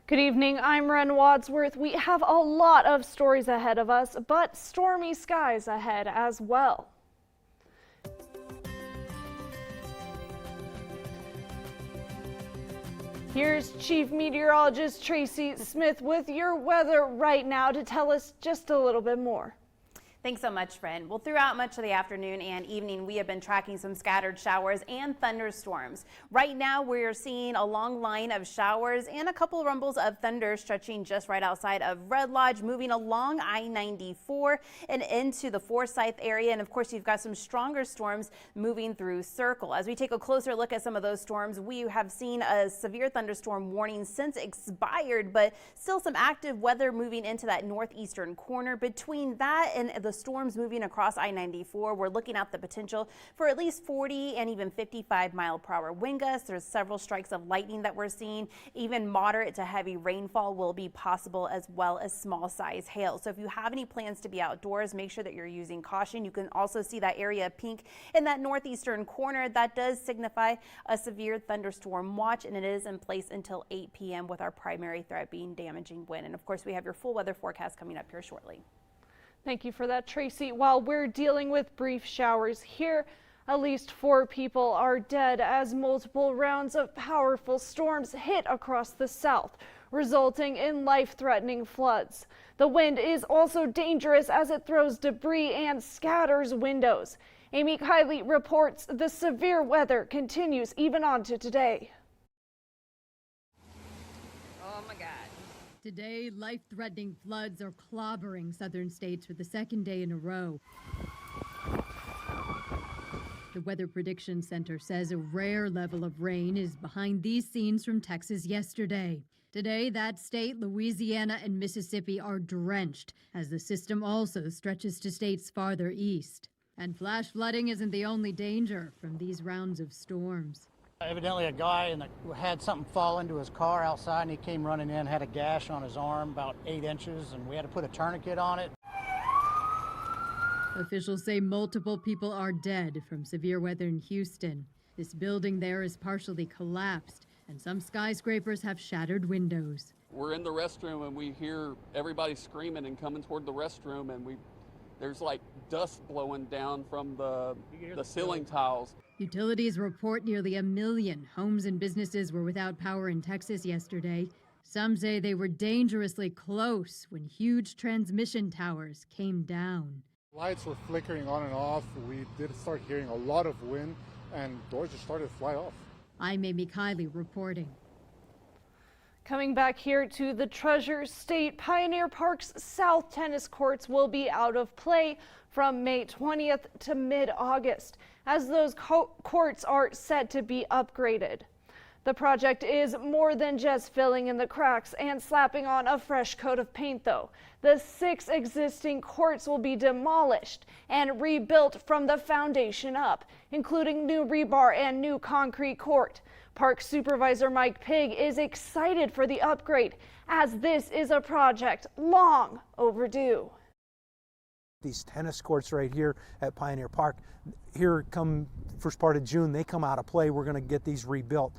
Good evening, I'm Ren Wadsworth. We have a lot of stories ahead of us, but stormy skies ahead as well. Here's Chief Meteorologist Tracy Smith with your weather right now to tell us just a little bit more. Thanks so much, Fran. Well, throughout much of the afternoon and evening, we have been tracking some scattered showers and thunderstorms. Right now, we're seeing a long line of showers and a couple rumbles of thunder stretching just right outside of Red Lodge, moving along I-94 and into the Forsyth area. And of course, you've got some stronger storms moving through Circle. As we take a closer look at some of those storms, we have seen a severe thunderstorm warning since expired, but still some active weather moving into that northeastern corner. Between that and the storms moving across I-94, we're looking at the potential for at least 40 and even 55-mile-per-hour wind gusts. There's several strikes of lightning that we're seeing. Even moderate to heavy rainfall will be possible, as well as small size hail. So if you have any plans to be outdoors, make sure that you're using caution. You can also see that area pink in that northeastern corner. That does signify a severe thunderstorm watch, and it is in place until 8 p.m. with our primary threat being damaging wind. And of course, we have your full weather forecast coming up here shortly. Thank you for that, Tracy. While we're dealing with brief showers here, at least 4 people are dead as multiple rounds of powerful storms hit across the south, resulting in life-threatening floods. The wind is also dangerous as it throws debris and scatters windows. Amy Kiley reports the severe weather continues even on to today. Oh my God. Today, life-threatening floods are clobbering southern states for the second day in a row. The Weather Prediction Center says a rare level of rain is behind these scenes from Texas yesterday. Today, that state, Louisiana, and Mississippi are drenched as the system also stretches to states farther east. And flash flooding isn't the only danger from these rounds of storms. Evidently a guy had something fall into his car outside, and he came running in, had a gash on his arm about 8 inches, and we had to put a tourniquet on it. Officials say multiple people are dead from severe weather in Houston. This building there is partially collapsed, and some skyscrapers have shattered windows. We're in the restroom and we hear everybody screaming and coming toward the restroom, and there's like dust blowing down from the ceiling tiles. Utilities report nearly 1 million homes and businesses were without power in Texas yesterday. Some say they were dangerously close when huge transmission towers came down. Lights were flickering on and off. We did start hearing a lot of wind, and doors just started to fly off. I'm Amy Kiley reporting. Coming back here to the Treasure State, Pioneer Park's South tennis courts will be out of play from May 20th to mid-August, as those courts are set to be upgraded. The project is more than just filling in the cracks and slapping on a fresh coat of paint, though. The 6 existing courts will be demolished and rebuilt from the foundation up, including new rebar and new concrete court. Park Supervisor Mike Pigg is excited for the upgrade, as this is a project long overdue. These tennis courts right here at Pioneer Park, here come first part of June, they come out of play. We're going to get these rebuilt.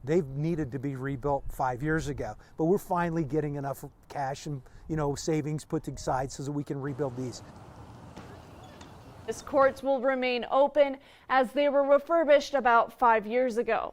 They've needed to be rebuilt 5 years ago, but we're finally getting enough cash and savings put aside so that we can rebuild these. These courts will remain open as they were refurbished about 5 years ago.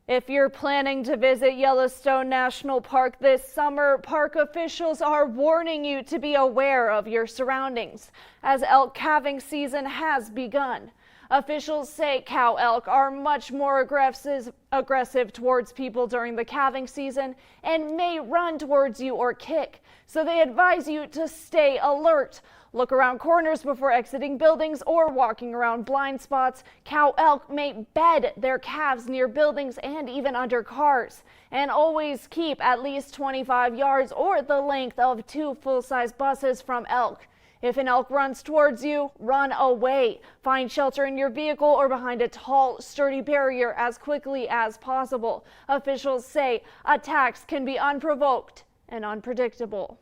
If you're planning to visit Yellowstone National Park this summer, park officials are warning you to be aware of your surroundings as elk calving season has begun. Officials say cow elk are much more aggressive towards people during the calving season and may run towards you or kick, so they advise you to stay alert. Look around corners before exiting buildings or walking around blind spots. Cow elk may bed their calves near buildings and even under cars. And always keep at least 25 yards or the length of 2 full-size buses from elk. If an elk runs towards you, run away. Find shelter in your vehicle or behind a tall, sturdy barrier as quickly as possible. Officials say attacks can be unprovoked and unpredictable.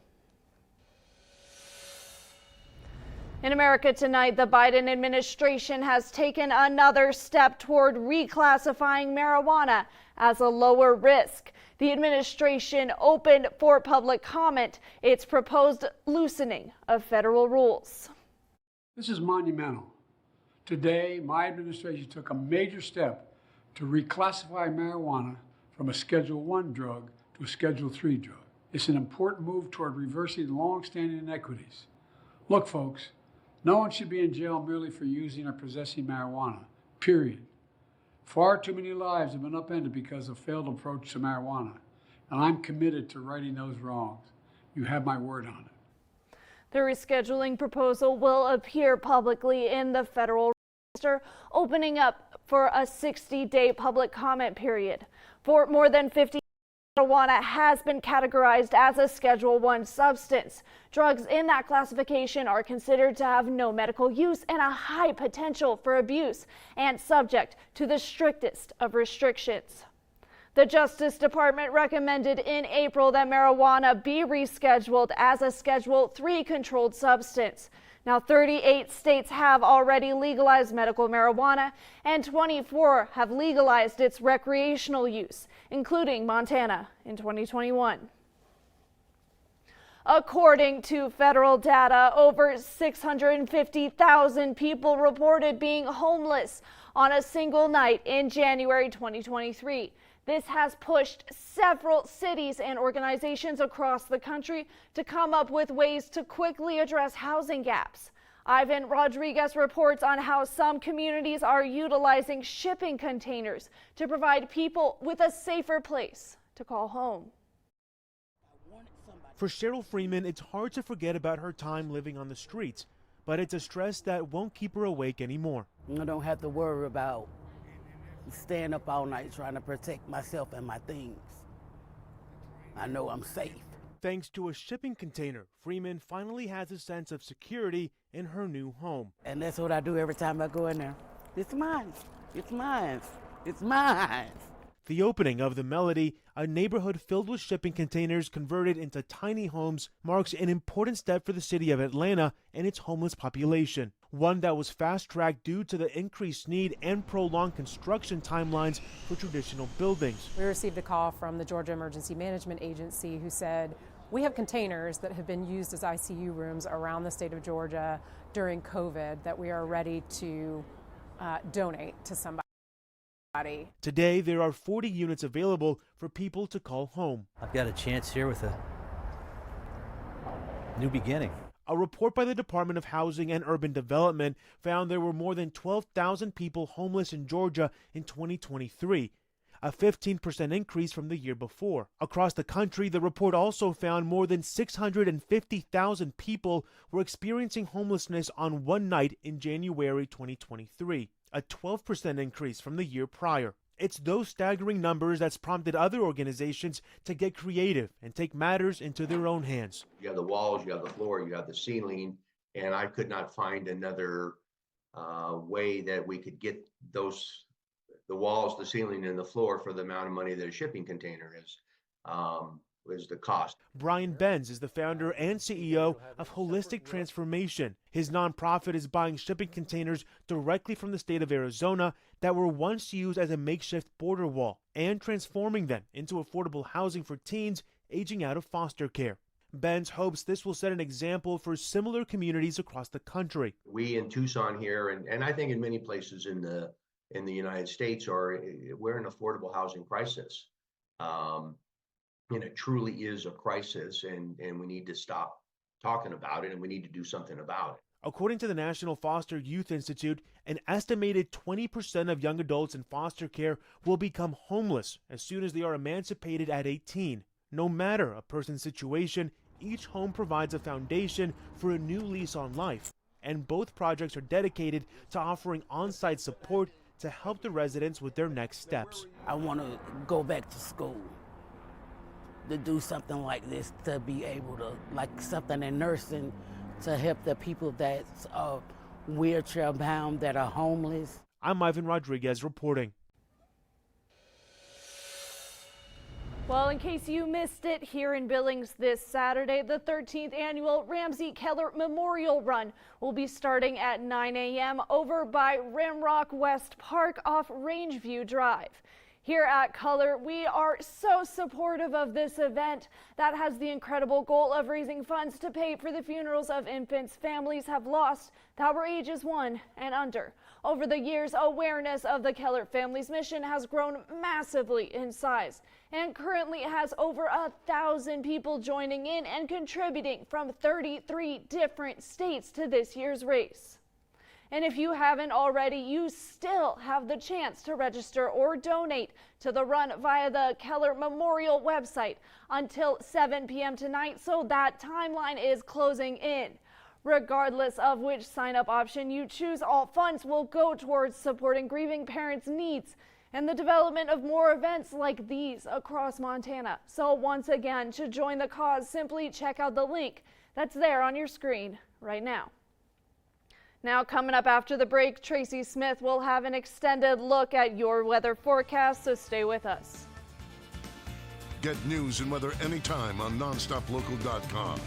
In America tonight, the Biden administration has taken another step toward reclassifying marijuana as a lower risk. The administration opened for public comment its proposed loosening of federal rules. This is monumental. Today, my administration took a major step to reclassify marijuana from a Schedule I drug to a Schedule III drug. It's an important move toward reversing long-standing inequities. Look, folks, no one should be in jail merely for using or possessing marijuana, period. Far too many lives have been upended because of failed approach to marijuana, and I'm committed to righting those wrongs. You have my word on it. The rescheduling proposal will appear publicly in the federal register, opening up for a 60-day public comment period. For more than 50 marijuana has been categorized as a Schedule I substance. Drugs in that classification are considered to have no medical use and a high potential for abuse and subject to the strictest of restrictions. The Justice Department recommended in April that marijuana be rescheduled as a Schedule III controlled substance. Now, 38 states have already legalized medical marijuana, and 24 have legalized its recreational use, including Montana in 2021. According to federal data, over 650,000 people reported being homeless on a single night in January 2023. This has pushed several cities and organizations across the country to come up with ways to quickly address housing gaps. Ivan Rodriguez reports on how some communities are utilizing shipping containers to provide people with a safer place to call home. For Cheryl Freeman, it's hard to forget about her time living on the streets, but it's a stress that won't keep her awake anymore. I don't have to worry about staying up all night trying to protect myself and my things. I know I'm safe. Thanks to a shipping container, Freeman finally has a sense of security in her new home. And that's what I do every time I go in there. It's mine. It's mine. It's mine. The opening of the Melody, a neighborhood filled with shipping containers converted into tiny homes, marks an important step for the city of Atlanta and its homeless population. One that was fast-tracked due to the increased need and prolonged construction timelines for traditional buildings. We received a call from the Georgia Emergency Management Agency who said, we have containers that have been used as ICU rooms around the state of Georgia during COVID that we are ready to donate to somebody. Today, there are 40 units available for people to call home. I've got a chance here with a new beginning. A report by the Department of Housing and Urban Development found there were more than 12,000 people homeless in Georgia in 2023, a 15% increase from the year before. Across the country, the report also found more than 650,000 people were experiencing homelessness on one night in January 2023, a 12% increase from the year prior. It's those staggering numbers that's prompted other organizations to get creative and take matters into their own hands. You have the walls, you have the floor, you have the ceiling, and I could not find another way that we could get the walls, the ceiling, and the floor for the amount of money that a shipping container is the cost. Brian Benz is the founder and CEO of Holistic Transformation. His nonprofit is buying shipping containers directly from the state of Arizona that were once used as a makeshift border wall and transforming them into affordable housing for teens aging out of foster care. Benz hopes this will set an example for similar communities across the country. We in Tucson here, and I think in many places in the United States, we're in an affordable housing crisis. And it truly is a crisis, and we need to stop talking about it, and we need to do something about it. According to the National Foster Youth Institute, an estimated 20% of young adults in foster care will become homeless as soon as they are emancipated at 18. No matter a person's situation, each home provides a foundation for a new lease on life, and both projects are dedicated to offering on-site support to help the residents with their next steps. I want to go back to school, to do something like this, to be able to, like something in nursing, to help the people that's wheelchair bound, that are homeless. I'm Ivan Rodriguez reporting. Well, in case you missed it, here in Billings this Saturday, the 13th annual Ramsey KULR Memorial Run will be starting at 9 a.m. over by Ramrock West Park off Rangeview Drive. Here at KULR, we are so supportive of this event that has the incredible goal of raising funds to pay for the funerals of infants families have lost that were ages 1 and under. Over the years, awareness of the KULR family's mission has grown massively in size and currently has over 1,000 people joining in and contributing from 33 different states to this year's race. And if you haven't already, you still have the chance to register or donate to the run via the KULR Memorial website until 7 p.m. tonight, so that timeline is closing in. Regardless of which sign-up option you choose, all funds will go towards supporting grieving parents' needs and the development of more events like these across Montana. So once again, to join the cause, simply check out the link that's there on your screen right now. Now, coming up after the break, Tracy Smith will have an extended look at your weather forecast, so stay with us. Get news and weather anytime on nonstoplocal.com.